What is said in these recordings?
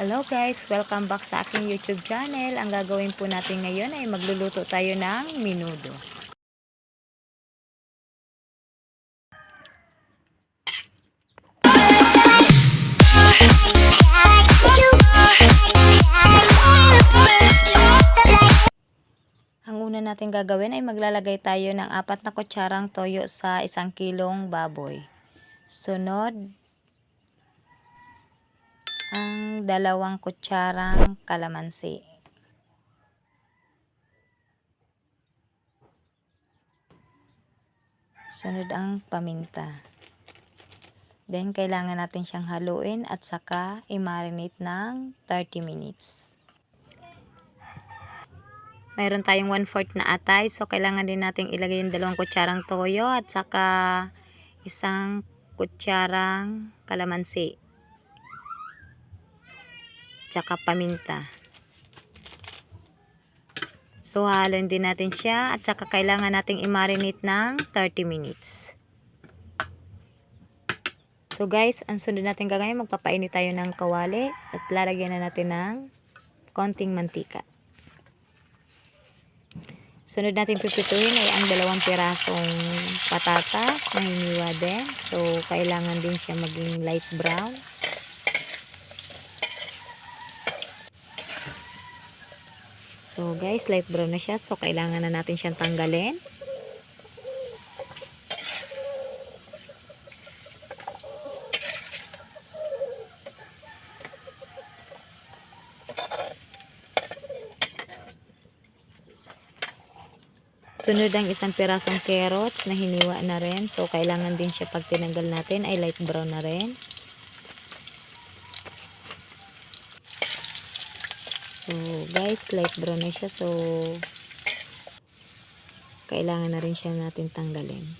Hello guys, welcome back sa aking YouTube channel. Ang gagawin po natin ngayon ay magluluto tayo ng menudo. Ang una natin gagawin ay maglalagay tayo ng 4 na kutsarang toyo sa 1 kilong baboy. Sunod, ang 2 kutsarang kalamansi. Sunod ang paminta. Then, kailangan natin siyang haluin at saka i-marinate ng 30 minutes. Mayroon tayong 1/4 na atay. So, kailangan din natin ilagay yung 2 kutsarang toyo at saka 1 kutsarang kalamansi. Tsaka paminta. So, haluin din natin siya at saka kailangan nating i-marinate ng 30 minutes. So, guys, ang sunod natin gagawin, magpapainit tayo ng kawali at lalagyan na natin ng konting mantika. Sunod natin pipituhin ay ang 2 pirasong patatas na hiniwa din. So, kailangan din siya maging light brown. So, guys, light brown na siya. So, kailangan na natin siyang tanggalin. Sunod ang 1 pirasong carrots na hiniwa na rin. So, kailangan din siya pag tinanggal natin ay light brown na rin. So, guys, light brown na siya. So, kailangan na rin siya natin tanggalin.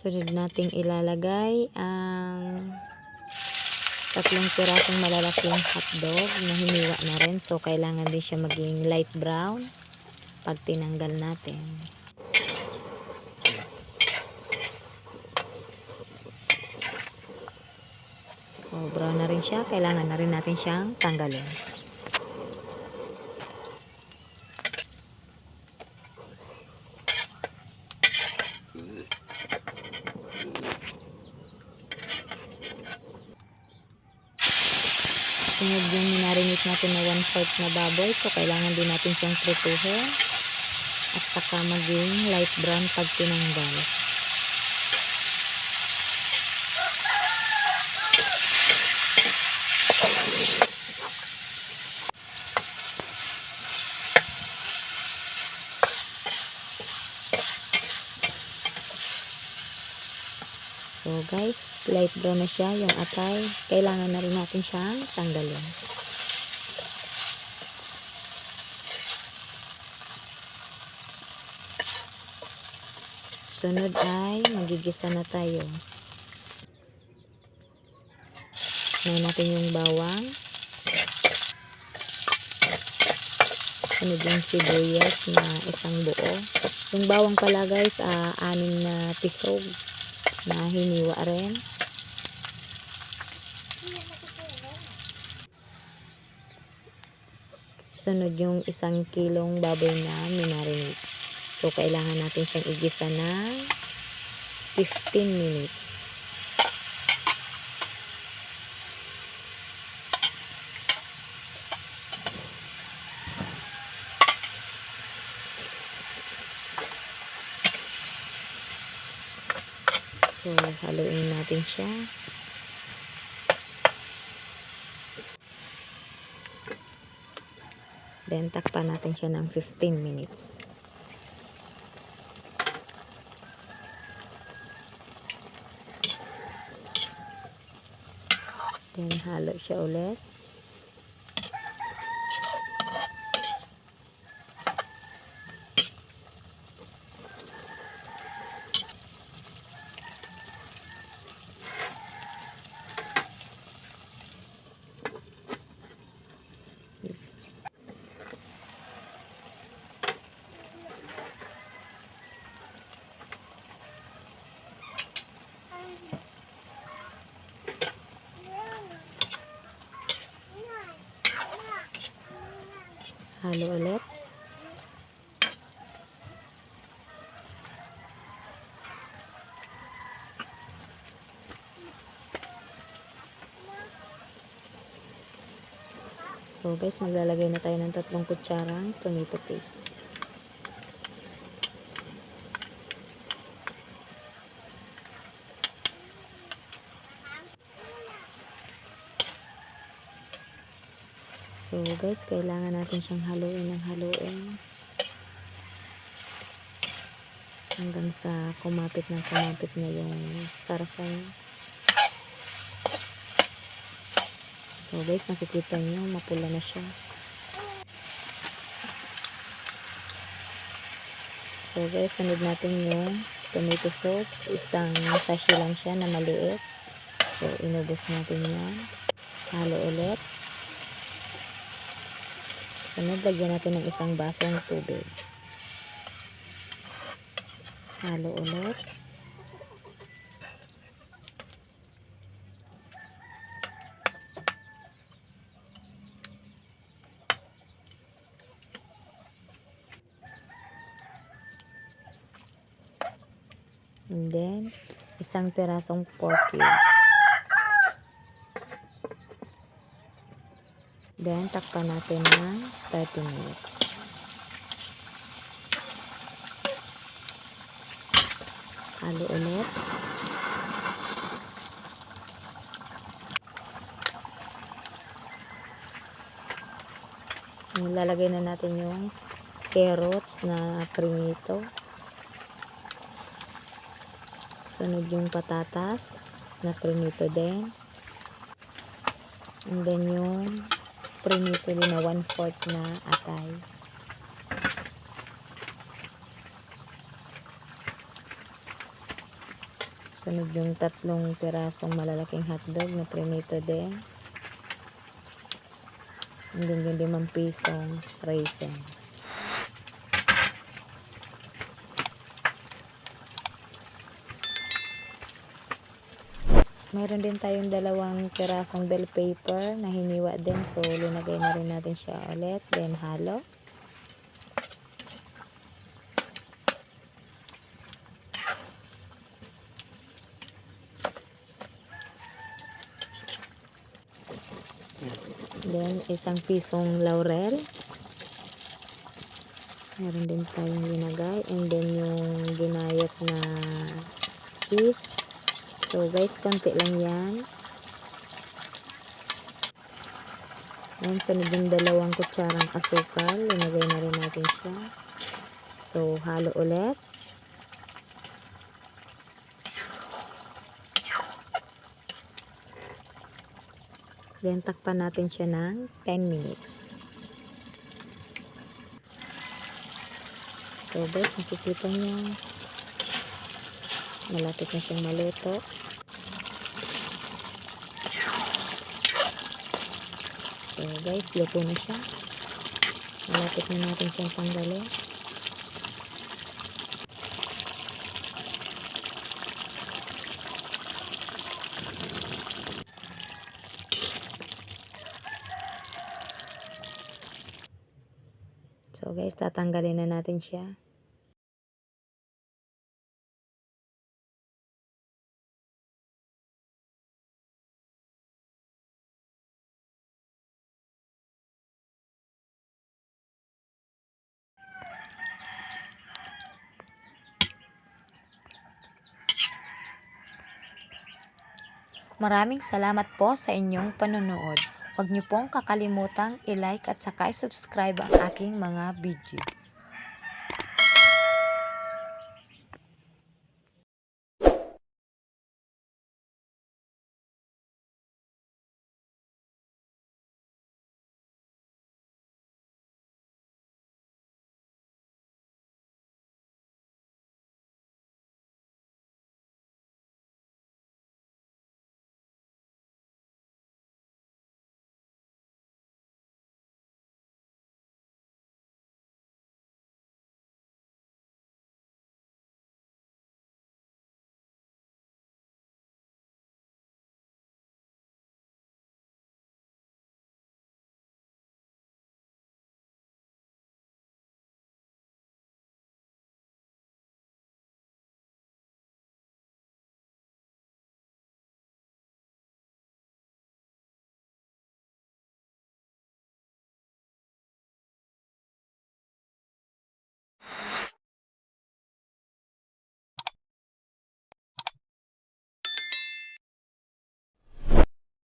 Sunod nating ilalagay ang 3 pirasong malalaking hotdog na hiniwa na rin. So, kailangan din siya maging light brown pag tinanggal natin. So, brown na rin siya. Kailangan na rin natin siyang tanggalin. Sunod yung minarinate natin na 1/4 na baboy. So, kailangan din natin siyang prituhin at saka maging light brown pag tinanggal. So, guys, light brown na siya yung atay. Kailangan na rin natin siyang tanggalin. Sunod ay magigisa na tayo. Ngayon natin yung bawang. Sunod yung sibuyas na 1 buo. Yung bawang pala, guys, 6 na pisog na hiniwa rin. Sunod yung 1 kilong baboy na minarinate. So, kailangan natin siyang igisa ng 15 minutes. So, haluin natin siya. Then, takpan natin siya ng 15 minutes. Then, halo siya ulit. Halo ulit. So guys, maglalagay na tayo ng 3 kutsarang tomato paste. So guys, kailangan natin siyang haluin ng haluin hanggang sa kumapit na yung sarsa niya. So guys, nakikita niyo mapula na siya. So guys, sunod natin yung tomato sauce. Isang sachet lang siya na maliit. So inubos natin yan. Halo ulit. Sunod, lagyan natin ng isang basong tubig. Halo ulit. And then, isang pirasong pork cubes. Then, takpan natin ng 30 minutes. Halo ulit. Lalagay na natin yung carrots na prinito. Sunod yung patatas na prinito din. And then yung prinito din na 1/4 na atay. Sunod yung 3 pirasong malalaking hotdog na prinito din. And then yung 5 pisong raisin. Meron din tayong 2 pirasong bell pepper na hiniwa din. So, linagay na rin natin siya ulit. Then, halo. Then, 1 pisong laurel. Meron din tayong linagay. And then, yung ginayat na cheese. So guys, konti lang yan. Ayan, sunod yung 2 kutsarang asukal. Linagay na rin natin siya. So, halo ulit. Then, takpan natin siya ng 10 minutes. So guys, nakikita nyo. Malapit na siyang maluto. So guys, luto na siya. Malapit na natin siyang tanggalin. So guys, tatanggalin na natin siya. Maraming salamat po sa inyong panonood. Huwag niyo pong kakalimutang i-like at saka i-subscribe ang aking mga video.